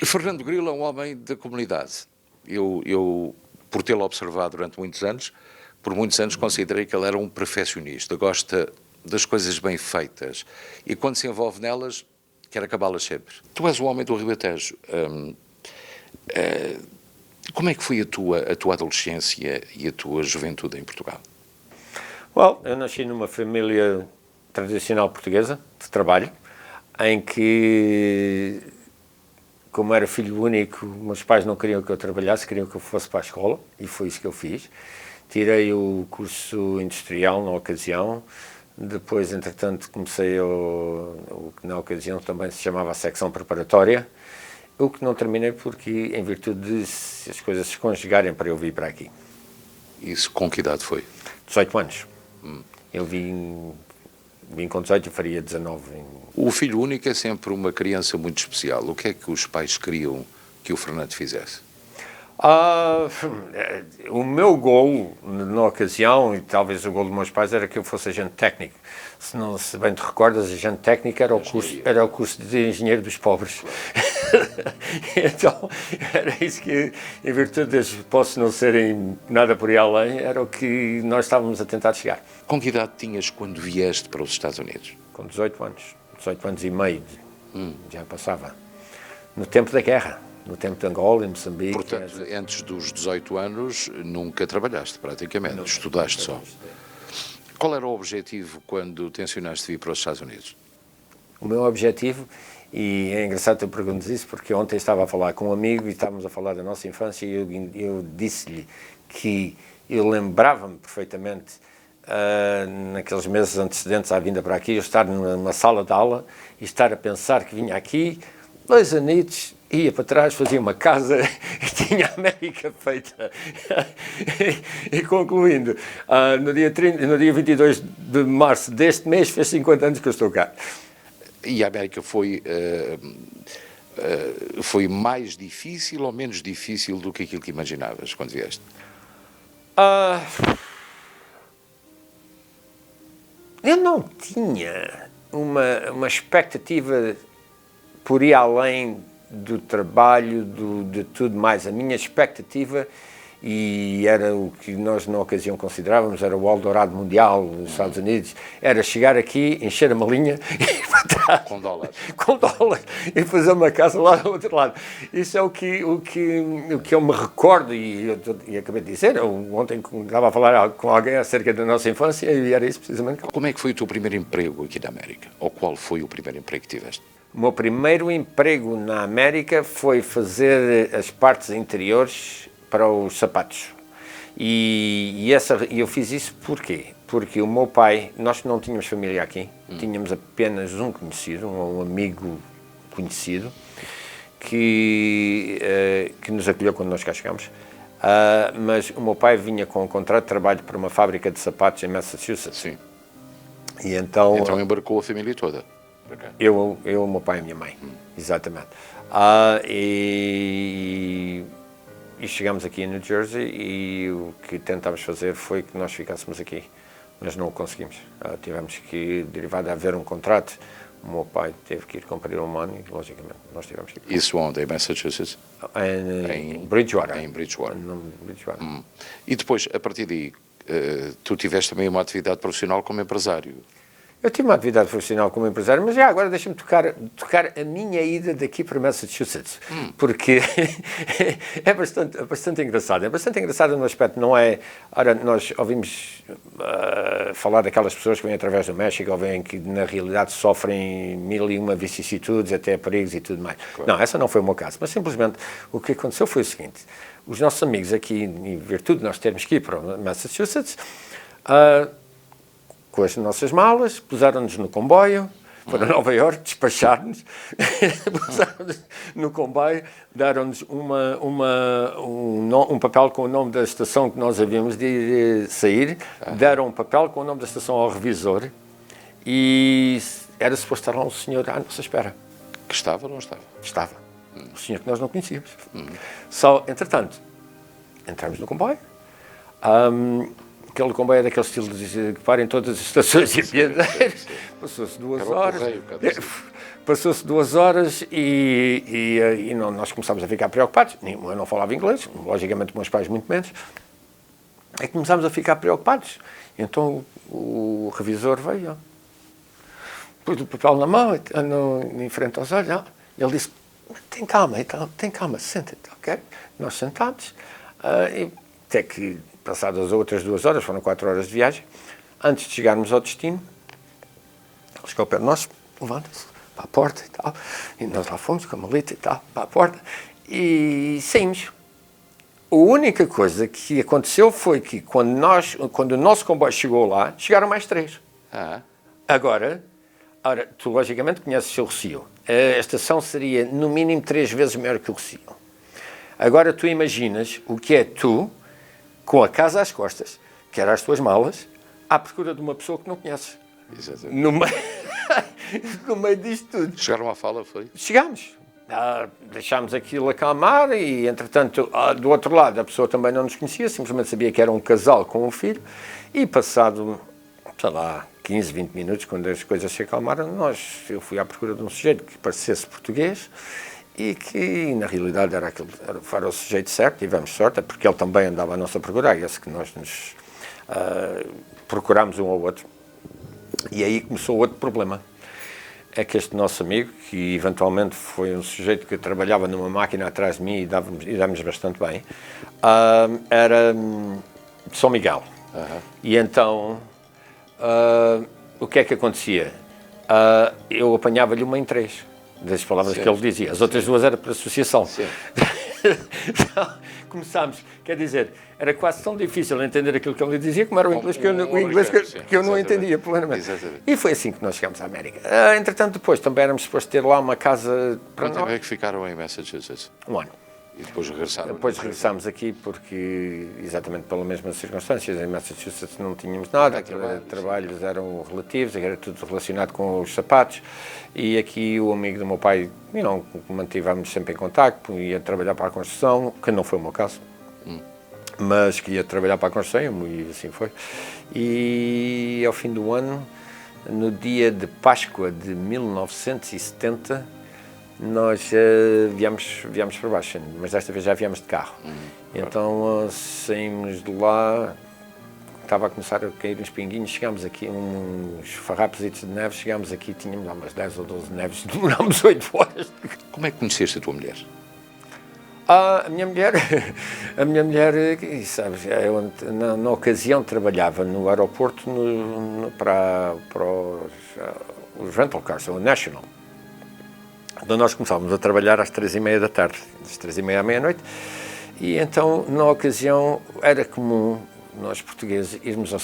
Fernando Grilo é um homem da comunidade. Eu, por tê-lo observado durante muitos anos, por muitos anos considerei que ele era um perfeccionista, gosta das coisas bem feitas e quando se envolve nelas, quer acabá-las sempre. Tu és um homem do Ribatejo. Como é que foi a tua adolescência e a tua juventude em Portugal? Eu nasci numa família tradicional portuguesa, de trabalho, em que, como era filho único, meus pais não queriam que eu trabalhasse, queriam que eu fosse para a escola, e foi isso que eu fiz. Tirei o curso industrial na ocasião, depois, entretanto, comecei o que na ocasião também se chamava a secção preparatória, o que não terminei porque, em virtude de as coisas se conjugarem para eu vir para aqui. Isso com que idade foi? 18 anos. Eu vim com 18 e faria 19. O filho único é sempre uma criança muito especial. O que é que os pais queriam que o Fernando fizesse? O meu golo, na ocasião, e talvez o golo dos meus pais, era que eu fosse agente técnico. Se bem te recordas, agente técnico era o curso de engenheiro dos pobres. Então, era isso que, em virtude das posso não serem nada por aí além, era o que nós estávamos a tentar chegar. Com que idade tinhas quando vieste para os Estados Unidos? Com 18 anos. 18 anos e meio, já passava. No tempo da guerra. No tempo de Angola, em Moçambique. Portanto, antes dos 18 anos, nunca trabalhaste, praticamente. Não, estudaste só. Qual era o objetivo quando tencionaste vir para os Estados Unidos? O meu objetivo, e é engraçado tu perguntas isso, porque ontem estava a falar com um amigo e estávamos a falar da nossa infância e eu disse-lhe que eu lembrava-me perfeitamente, naqueles meses antecedentes à vinda para aqui, eu estar numa sala de aula e estar a pensar que vinha aqui, 2 anitos, ia para trás, fazia uma casa e tinha a América feita. E concluindo, no dia 22 de março deste mês, fez 50 anos que eu estou cá. E a América foi mais difícil ou menos difícil do que aquilo que imaginavas quando vieste? Eu não tinha uma expectativa por ir além do trabalho, de tudo mais. A minha expectativa, e era o que nós na ocasião considerávamos, era o Eldorado Mundial nos Estados Unidos, era chegar aqui, encher a malinha e ir para trás. Com dólar. Com dólar. E fazer uma casa lá do outro lado. Isso é o que eu me recordo, e acabei de dizer, ontem estava a falar com alguém acerca da nossa infância e era isso precisamente. Como é que foi o teu primeiro emprego aqui na América? Ou qual foi o primeiro emprego que tiveste? O meu primeiro emprego na América foi fazer as partes interiores para os sapatos. E eu fiz isso porquê? Porque o meu pai, nós não tínhamos família aqui, tínhamos apenas um conhecido, um amigo conhecido, que nos acolheu quando nós cá chegámos. Mas o meu pai vinha com um contrato de trabalho para uma fábrica de sapatos em Massachusetts. Sim. E então embarcou a família toda? Eu, o meu pai e a minha mãe, exatamente. E chegámos aqui em New Jersey e o que tentámos fazer foi que nós ficássemos aqui, mas não o conseguimos. Tivemos que, derivado de haver um contrato, o meu pai teve que ir cumprir um ano e, logicamente, nós tivemos que ir. Isso onde? Em Massachusetts? Em Bridgewater. Em Bridgewater. Bridgewater. E depois, a partir daí, tu tiveste também uma atividade profissional como empresário? Eu tive uma atividade profissional como empresário, mas já agora deixa-me tocar a minha ida daqui para Massachusetts, porque é bastante engraçado. É bastante engraçado no aspecto, não é... Ora, nós ouvimos falar daquelas pessoas que vêm através do México, ou vêm que na realidade sofrem 1001 vicissitudes, até perigos e tudo mais. Claro. Não, essa não foi o meu caso, mas simplesmente o que aconteceu foi o seguinte: os nossos amigos aqui, em virtude de nós termos que ir para Massachusetts, com as nossas malas, puseram-nos no comboio, para Nova Iorque, despacharam-nos, puseram-nos no comboio, deram-nos um papel com o nome da estação que nós havíamos de sair, deram um papel com o nome da estação ao revisor e era suposto estar lá um senhor à nossa espera. Que estava ou não estava? Estava. O senhor que nós não conhecíamos. Só, entretanto, entramos no comboio, aquele comboio é daquele estilo que para em todas as estações e apiadeiros. Passou-se 2 horas. Passou-se 2 horas e nós começámos a ficar preocupados. Eu não falava inglês, logicamente meus pais muito menos. E começámos a ficar preocupados. Então o revisor veio, pôs o papel na mão, em frente aos olhos. Ele disse, tem calma, senta-te, ok? Nós sentados, e até que, passadas outras 2 horas, foram 4 horas de viagem, antes de chegarmos ao destino, ele chegou ao pé de nós, levanta-se para a porta e tal, e nós lá fomos com a maleta e tal, para a porta, e saímos. A única coisa que aconteceu foi que quando o nosso comboio chegou lá, chegaram mais 3. Agora, tu logicamente conheces o Rossio. A estação seria no mínimo 3 vezes maior que o Rossio. Agora tu imaginas o que é tu, com a casa às costas, que eram as tuas malas, à procura de uma pessoa que não conheces. Exatamente. No meio disto tudo. Chegaram à fala, foi? Chegámos. Deixámos aquilo acalmar e, entretanto, do outro lado, a pessoa também não nos conhecia, simplesmente sabia que era um casal com um filho, e passado, sei lá, 15, 20 minutos, quando as coisas se acalmaram, eu fui à procura de um sujeito que parecesse português e que, na realidade, era o sujeito certo, tivemos sorte, porque ele também andava à nossa procura, esse que nós nos procurámos um ao outro. E aí começou outro problema. É que este nosso amigo, que eventualmente foi um sujeito que trabalhava numa máquina atrás de mim e dávamos bastante bem, era de São Miguel. E então, o que é que acontecia? Eu apanhava-lhe uma em 3, das palavras que ele dizia. As outras 2 eram para associação. Então, começámos, quer dizer, era quase tão difícil entender aquilo que ele dizia como era o inglês que eu não entendia plenamente. E foi assim que nós chegámos à América. Entretanto, depois também éramos supostos ter lá uma casa para nós. Quanto tempo é que ficaram em Massachusetts? 1 ano. E depois regressaram? Depois regressámos aqui porque, exatamente pelas mesmas circunstâncias, em Massachusetts não tínhamos nada, trabalhos eram relativos, era tudo relacionado com os sapatos, e aqui o amigo do meu pai, mantivemos sempre em contacto, ia trabalhar para a construção, que não foi o meu caso, mas que ia trabalhar para a construção, e assim foi. E ao fim do ano, no dia de Páscoa de 1970, nós viemos para baixo, mas desta vez já viemos de carro. Então saímos de lá, estava a começar a cair uns pinguinhos, chegámos aqui, uns farrapos de neve, chegámos aqui, tínhamos lá umas 10 ou 12 neves, demorámos 8 horas. Como é que conheceste a tua mulher? A minha mulher, sabes, eu, na ocasião trabalhava no aeroporto para os rental cars, o National. Então nós começávamos a trabalhar às 3h30 da tarde, das 3h30 à meia-noite, e então, na ocasião, era comum nós portugueses irmos ao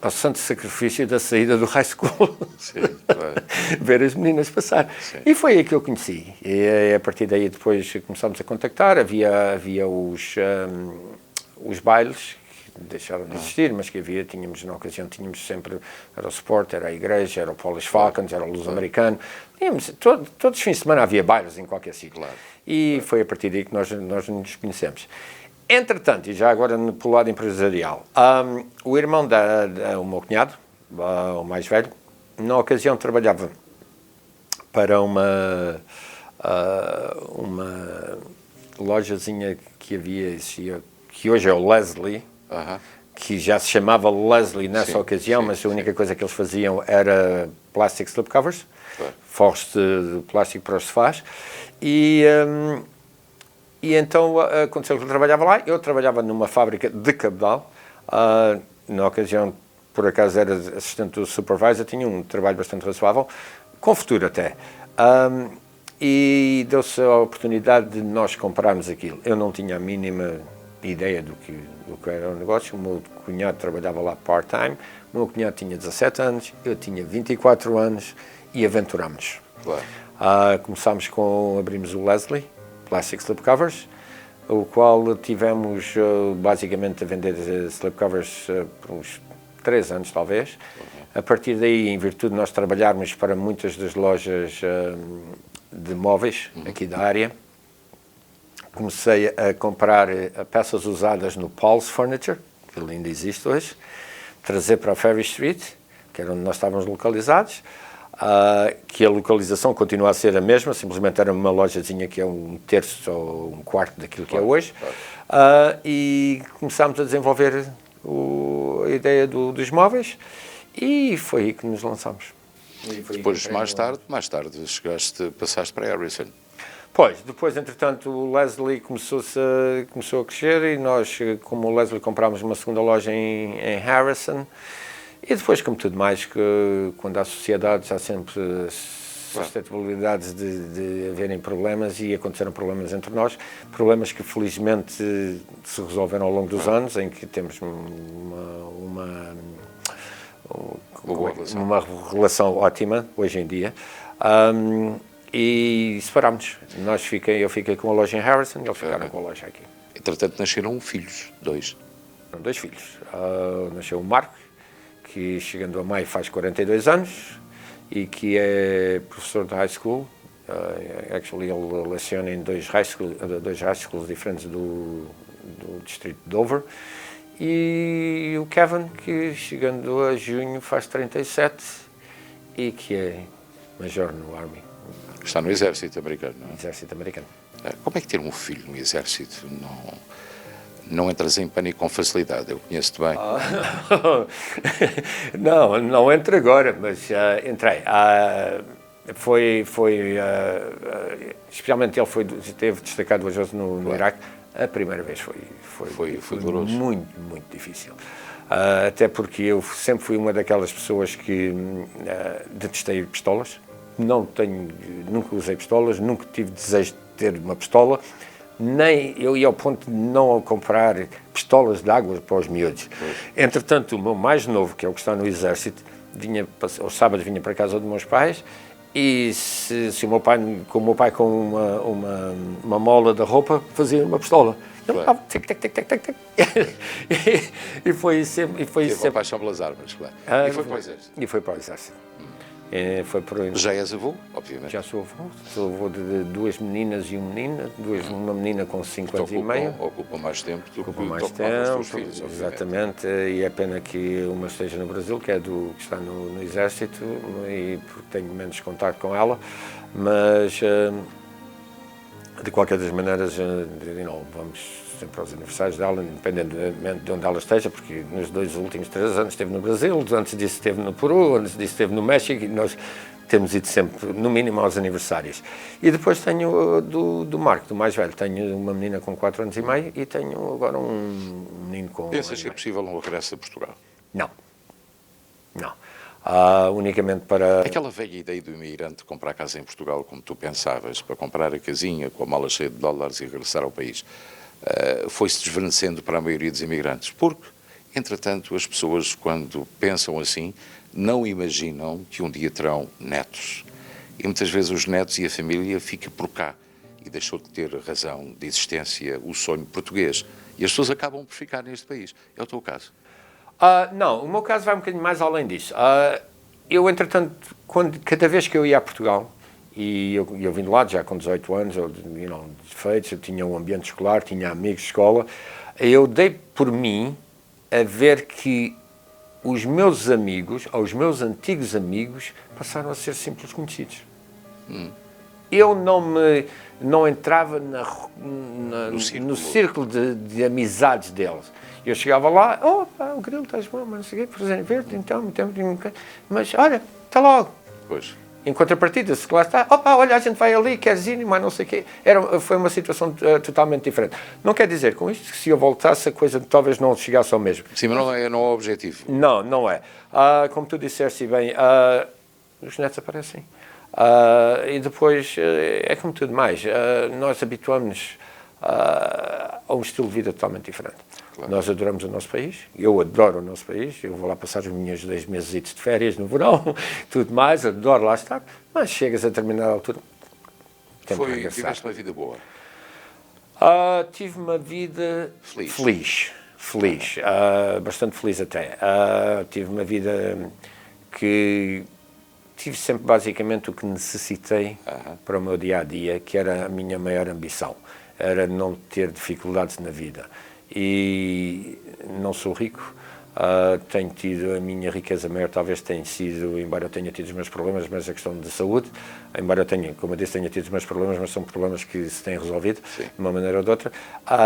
santo sacrifício da saída do high school. Sim, claro. Ver as meninas passar. Sim. E foi aí que eu conheci. E a partir daí depois começámos a contactar, havia os bailes, que deixaram de existir, mas que na ocasião tínhamos sempre, era o Sport, era a Igreja, era o Polish Falcons, era o Luz Americano. Todos os fins de semana havia bailes em qualquer sítio. Claro. E foi a partir daí que nós nos conhecemos. Entretanto, e já agora pelo lado empresarial, o irmão o meu cunhado, o mais velho, na ocasião trabalhava para uma lojazinha que existia, que hoje é o Leslie, que já se chamava Leslie nessa ocasião, mas a única coisa que eles faziam era plastic slipcovers, forros de plástico para os sofás, e então aconteceu que ele trabalhava lá, eu trabalhava numa fábrica de cabedal, na ocasião, por acaso era assistente do supervisor, tinha um trabalho bastante razoável, com futuro até, e deu-se a oportunidade de nós comprarmos aquilo. Eu não tinha a mínima ideia do que era o negócio, o meu cunhado trabalhava lá part-time, o meu cunhado tinha 17 anos, eu tinha 24 anos e aventurámos. Claro. Abrimos o Leslie, Plastic Slipcovers, o qual tivemos basicamente a vender slipcovers por uns 3 anos talvez. A partir daí, em virtude de nós trabalharmos para muitas das lojas de móveis aqui da área, comecei a comprar peças usadas no Paul's Furniture, que ele ainda existe hoje, trazer para a Ferry Street, que era onde nós estávamos localizados, que a localização continua a ser a mesma, simplesmente era uma lojazinha que é um terço ou um quarto daquilo que é hoje, e começámos a desenvolver a ideia dos móveis, e foi aí que nos lançamos. Depois, mais tarde, passaste para a Harrison. Pois, depois, entretanto, o Leslie começou a crescer e nós, como o Leslie, comprámos uma segunda loja em Harrison. E depois, como tudo mais, que quando há sociedades há sempre suscetibilidades de haverem problemas, e aconteceram problemas entre nós, problemas que felizmente se resolveram ao longo dos anos, em que temos uma relação ótima hoje em dia. E separámos. Eu fiquei com a loja em Harrison e eles ficaram com a loja aqui. Entretanto, nasceram filhos, 2. 2 filhos. Nasceu o Marco, que chegando a maio faz 42 anos e que é professor de high school. Actually, ele leciona em dois high schools diferentes do distrito de Dover. E o Kevin, que chegando a junho faz 37 e que é major no Army. Está no exército americano, não é? Exército americano. Como é que ter um filho no exército? Não entras em pânico com facilidade, eu conheço-te bem. Não entro agora, mas entrei. Especialmente ele esteve destacado hoje no Iraque. A primeira vez foi doloroso. Muito, muito difícil. Até porque eu sempre fui uma daquelas pessoas que detestei pistolas. Nunca usei pistolas, nunca tive desejo de ter uma pistola, nem eu ia ao ponto de não comprar pistolas de água para os miúdos. Entretanto, o meu mais novo, que é o que está no exército, aos sábados vinha para casa dos meus pais, e se o meu pai com uma mola da roupa fazia uma pistola. Ele dava tic, tic, tic, tic, tic, tic. E foi sempre. Teve paixão pelas armas, claro. E foi para o exército. E foi para o exército. Já és avô, obviamente. Já sou avô de 2 meninas e um menino, uma menina com 5 anos e meio. Ocupa mais tempo do que os teus filhos. Exatamente, e é pena que uma esteja no Brasil, que está no exército, e porque tenho menos contato com ela, mas de qualquer das maneiras, vamos sempre aos aniversários dela, independentemente de onde ela esteja, porque nos 2 últimos 3 anos esteve no Brasil, antes disso esteve no Peru, antes disso esteve no México, e nós temos ido sempre, no mínimo, aos aniversários. E depois tenho do Marco, do mais velho, tenho uma menina com 4 anos e meio e tenho agora um menino com... Pensas que é possível um regresso a Portugal? Não. Unicamente para... Aquela velha ideia do imigrante comprar casa em Portugal, como tu pensavas, para comprar a casinha com a mala cheia de dólares e regressar ao país, foi-se desvanecendo para a maioria dos imigrantes, porque, entretanto, as pessoas, quando pensam assim, não imaginam que um dia terão netos. E muitas vezes os netos e a família ficam por cá e deixou de ter razão de existência o sonho português. E as pessoas acabam por ficar neste país. É o teu caso? Não, o meu caso vai um bocadinho mais além disso. Eu, entretanto, cada vez que eu ia a Portugal, e eu vim de lá já com 18 anos, eu tinha um ambiente escolar, tinha amigos de escola, eu dei por mim a ver que os meus amigos, ou os meus antigos amigos, passaram a ser simples conhecidos. Eu não entrava no círculo de amizades deles. Eu chegava lá, o Grilo, estás bom, mas não sei o quê, presente verde, então, mas olha, está logo. Pois. Em contrapartida, se lá está, olha, a gente vai ali, queres ir, mas não sei o quê. Foi uma situação totalmente diferente. Não quer dizer com isto que se eu voltasse a coisa talvez não chegasse ao mesmo. Sim, mas não é o objetivo. Não é. Como tu disseste bem, os netos aparecem. E depois, é como tudo mais, nós habituamos-nos a um estilo de vida totalmente diferente. Claro. Nós adoramos o nosso país, eu adoro o nosso país, eu vou lá passar os meus 2 meses de férias no verão, tudo mais, adoro lá estar, mas chegas a determinada altura, tiveste uma vida boa? Tive uma vida feliz, bastante feliz até. Tive uma vida que tive sempre basicamente o que necessitei para o meu dia-a-dia, que era a minha maior ambição, era não ter dificuldades na vida. E não sou rico, Tenho tido a minha riqueza maior, talvez tenha sido, embora eu tenha tido os meus problemas, mas a questão de saúde, embora eu tenha, como eu disse, tenha tido os meus problemas, mas são problemas que se têm resolvido de uma maneira ou de outra.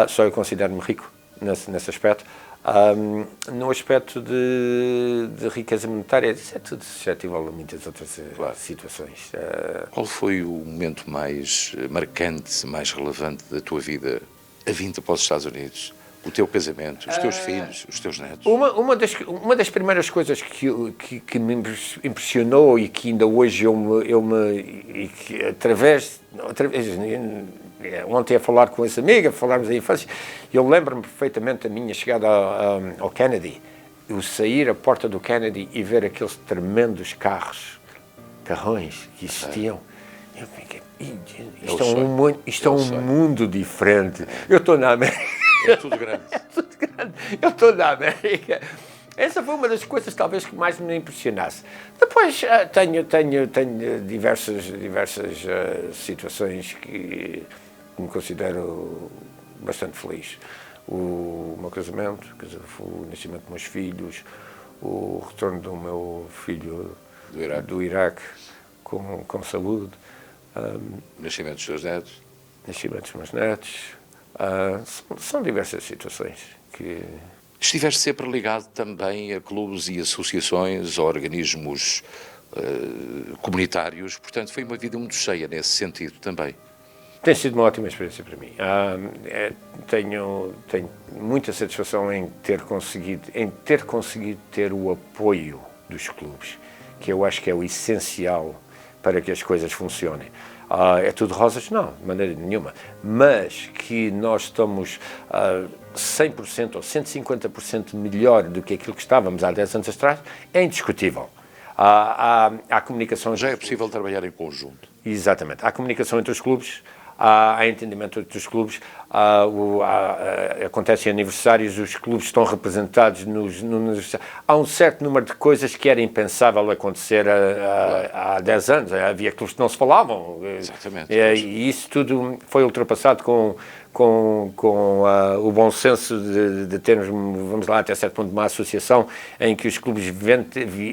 Só eu considero-me rico nesse aspecto. No aspecto de riqueza monetária, isso é tudo suscetível a muitas outras situações. Qual foi o momento mais marcante, mais relevante da tua vida, a vinda para os Estados Unidos? O teu casamento, os teus filhos, os teus netos? Uma das primeiras coisas que me impressionou e que ainda hoje e que através ontem a falar com essa amiga, falarmos da infância, eu lembro-me perfeitamente da minha chegada ao Kennedy, eu sair à porta do Kennedy e ver aqueles tremendos carrões que existiam. Eu fiquei, isto é um mundo diferente. Eu estou na América. É tudo grande. É tudo grande. Eu estou na América. Essa foi uma das coisas talvez que mais me impressionasse. Depois tenho diversas situações que me considero bastante feliz. O meu casamento, o nascimento dos meus filhos, o retorno do meu filho do Iraque com saúde. Nascimento dos teus netos. Nascimento dos meus netos. São diversas situações que... Estiveste sempre ligado também a clubes e associações, a organismos comunitários, portanto foi uma vida muito cheia nesse sentido também. Tem sido uma ótima experiência para mim. Tenho muita satisfação em ter conseguido ter o apoio dos clubes, que eu acho que é o essencial para que as coisas funcionem. É tudo rosas? Não, de maneira nenhuma. Mas que nós estamos 100% ou 150% melhor do que aquilo que estávamos há 10 anos atrás, é indiscutível. Há comunicação... Já é possível trabalhar em conjunto. Exatamente. Há comunicação entre os clubes, há entendimento entre os clubes, acontecem aniversários, os clubes estão representados nos há um certo número de coisas que era impensável acontecer há 10 anos. Havia clubes que não se falavam. Exatamente. E isso tudo foi ultrapassado com o bom senso de termos, vamos lá, até certo ponto, uma associação em que os clubes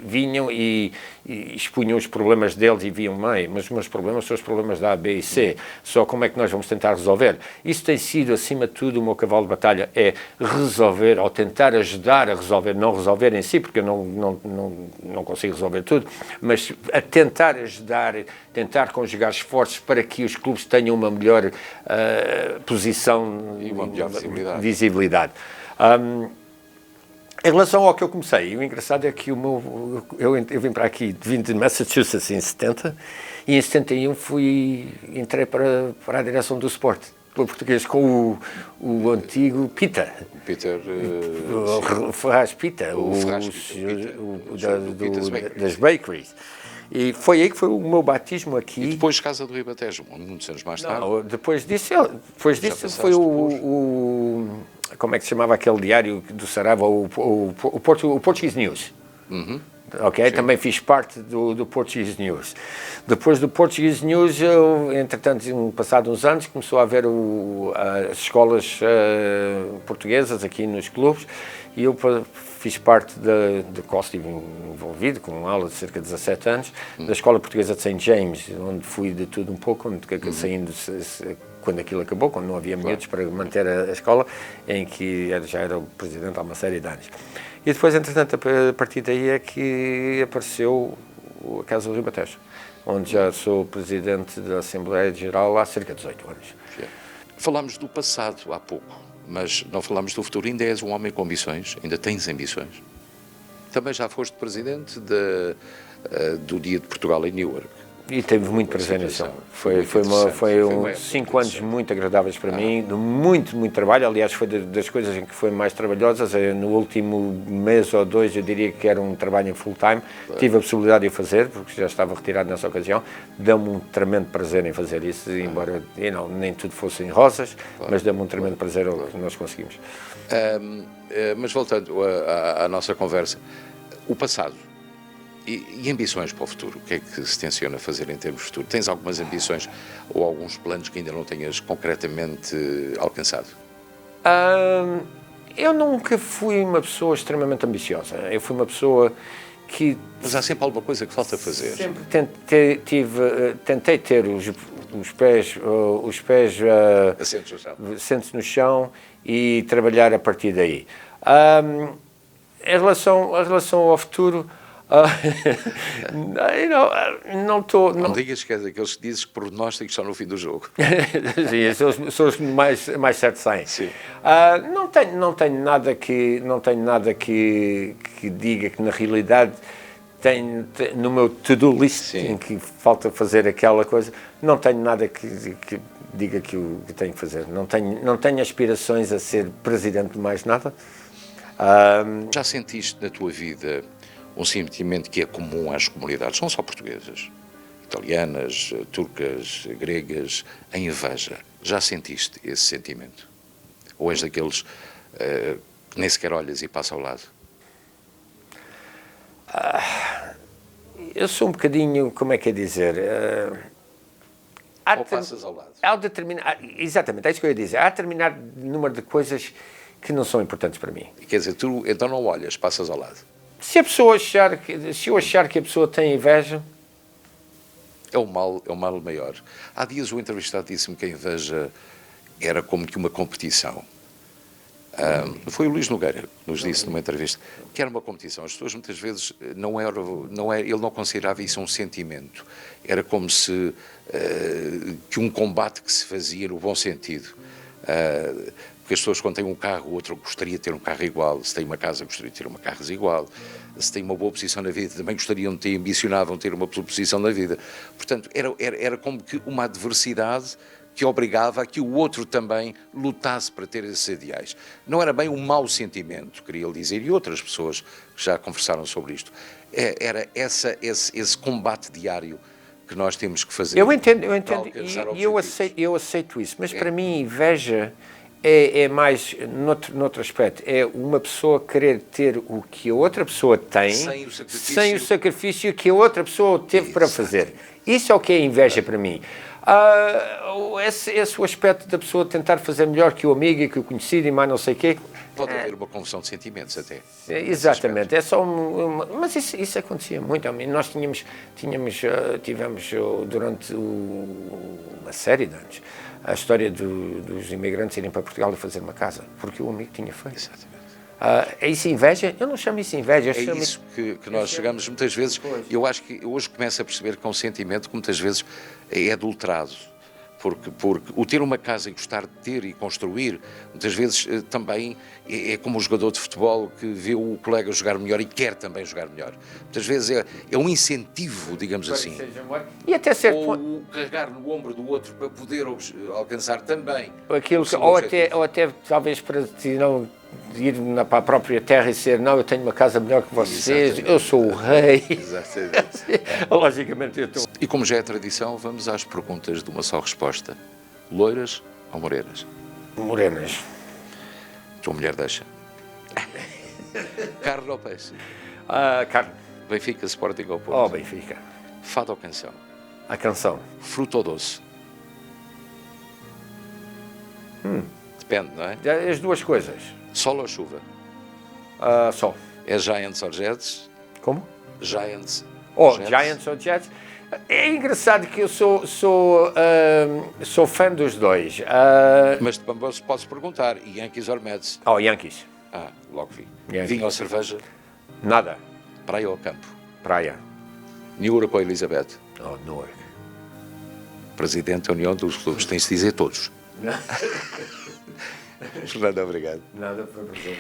vinham e expunham os problemas deles e viam, mas os meus problemas são os problemas da A, B e C, só como é que nós vamos tentar resolver. Isso tem sido, acima de tudo, o meu cavalo de batalha, é resolver, ou tentar ajudar a resolver, não resolver em si, porque eu não consigo resolver tudo, mas a tentar ajudar, tentar conjugar esforços para que os clubes tenham uma melhor posição e uma melhor visibilidade. Em relação ao que eu comecei, o engraçado é que eu vim para aqui, vim de Massachusetts em 70, e em 71 entrei para a direção do Sport, pelo português, com o antigo Pita. Peter... o Ferraz Pita, das bakeries. E foi aí que foi o meu batismo aqui. E depois Casa do Ribatejo, muitos anos mais tarde. Não, depois disso foi como é que se chamava aquele diário do Sarava, o Portuguese News. Uhum. Ok, sim. Também fiz parte do Portuguese News. Depois do Portuguese News, entretanto, passados uns anos, começou a haver as escolas portuguesas aqui nos clubes, e eu fiz parte da qual estive envolvido, com uma aula de cerca de 17 anos, da Escola Portuguesa de St. James, onde fui de tudo um pouco, saindo, quando aquilo acabou, quando não havia miúdos para manter a escola, em que já era o presidente há uma série de anos. E depois, entretanto, a partir daí é que apareceu a Casa do Ribatejo, onde já sou presidente da Assembleia Geral há cerca de 18 anos. Falámos do passado há pouco, mas não falámos do futuro. Ainda és um homem com ambições? Ainda tens ambições? Também já foste presidente do Dia de Portugal em Newark. E teve muito prazer nisso. Foi uns 5 anos muito agradáveis para mim, de muito trabalho. Aliás, foi das coisas em que foi mais trabalhosas. No último mês ou 2, eu diria que era um trabalho em full time. Tive a possibilidade de o fazer, porque já estava retirado nessa ocasião. Deu-me um tremendo prazer em fazer isso, embora nem tudo fosse em rosas, mas deu-me um tremendo prazer ao que nós conseguimos. Mas voltando à nossa conversa, o passado. E ambições para o futuro? O que é que se tenciona fazer em termos de futuro? Tens algumas ambições ou alguns planos que ainda não tenhas concretamente alcançado? Eu nunca fui uma pessoa extremamente ambiciosa. Eu fui uma pessoa que... Mas há sempre alguma coisa que falta fazer. Sempre tentei ter os pés assentes no chão e trabalhar a partir daí. Em relação ao futuro, não digas que és daqueles que dizes que prognósticos estão no fim do jogo. Sim, são os mais certos saem. Sim. Não tenho nada que diga que na realidade no meu to-do list, em que falta fazer aquela coisa, não tenho nada que diga que tenho que fazer. Não tenho aspirações a ser presidente de mais nada. Já sentiste na tua vida um sentimento que é comum às comunidades, não só portuguesas, italianas, turcas, gregas, a inveja? Já sentiste esse sentimento? Ou és daqueles que nem sequer olhas e passa ao lado? Eu sou um bocadinho, como é que é dizer... Ou passas ao lado? Exatamente, é isso que eu ia dizer. Há determinado número de coisas que não são importantes para mim. Quer dizer, tu então não olhas, passas ao lado? Se eu achar que a pessoa tem inveja... É o mal maior. Há dias o entrevistado disse-me que a inveja era como que uma competição. Foi o Luís Nogueira que nos disse numa entrevista que era uma competição. As pessoas muitas vezes ele não considerava isso um sentimento. Era como se que um combate que se fazia no bom sentido. Porque as pessoas, quando têm um carro, o outro gostaria de ter um carro igual. Se tem uma casa, gostaria de ter uma casa igual. Se tem uma boa posição na vida, também gostariam de ter, ambicionavam ter uma boa posição na vida. Portanto, era como que uma adversidade que obrigava a que o outro também lutasse para ter esses ideais. Não era bem um mau sentimento, queria ele dizer, e outras pessoas que já conversaram sobre isto. Era esse combate diário que nós temos que fazer. Eu entendo, e eu aceito isso, mas para mim inveja é mais, noutro aspecto, é uma pessoa querer ter o que a outra pessoa tem sem o sacrifício que a outra pessoa teve para fazer. Isso é o que é inveja para mim. Esse o aspecto da pessoa tentar fazer melhor que o amigo e que o conhecido e mais não sei o quê. Pode haver uma confusão de sentimentos até. Exatamente, é só mas isso acontecia muito. Nós tivemos durante uma série de anos a história dos imigrantes irem para Portugal e fazer uma casa, porque o amigo tinha feito. Exatamente. É isso inveja? Eu não chamo isso inveja. É isso que nós chegamos muitas vezes. Eu acho que hoje começo a perceber que é um sentimento que muitas vezes é adulterado. Porque o ter uma casa e gostar de ter e construir, muitas vezes também é como um jogador de futebol que vê o colega jogar melhor e quer também jogar melhor. Muitas vezes é um incentivo, digamos assim. E até certo ou carregar no ombro do outro para poder alcançar também. Aquilo ou até talvez para não ir para a própria terra e ser, não, eu tenho uma casa melhor que vocês, eu sou o rei. Exatamente. Logicamente eu estou... E como já é tradição, vamos às perguntas de uma só resposta. Loiras ou morenas? Morenas. Tua mulher deixa. Carne ou peixe? Carne. Benfica, Sporting ou Porto? Benfica. Fado ou canção? A canção. Fruto ou doce? Depende, não é? As duas coisas. Sol ou chuva? Sol. É Giants ou Jets? Como? Giants. Giants ou Jets. É engraçado que eu sou fã dos dois. Mas posso perguntar, Yankees ou Mets? Yankees. Logo vi. Yankees. Vinho ou cerveja? Nada. Praia ou campo? Praia. Newark ou Elizabeth? Newark. Presidente da União dos Clubes, tem-se de dizer todos. Fernando, obrigado. Nada, foi prazer.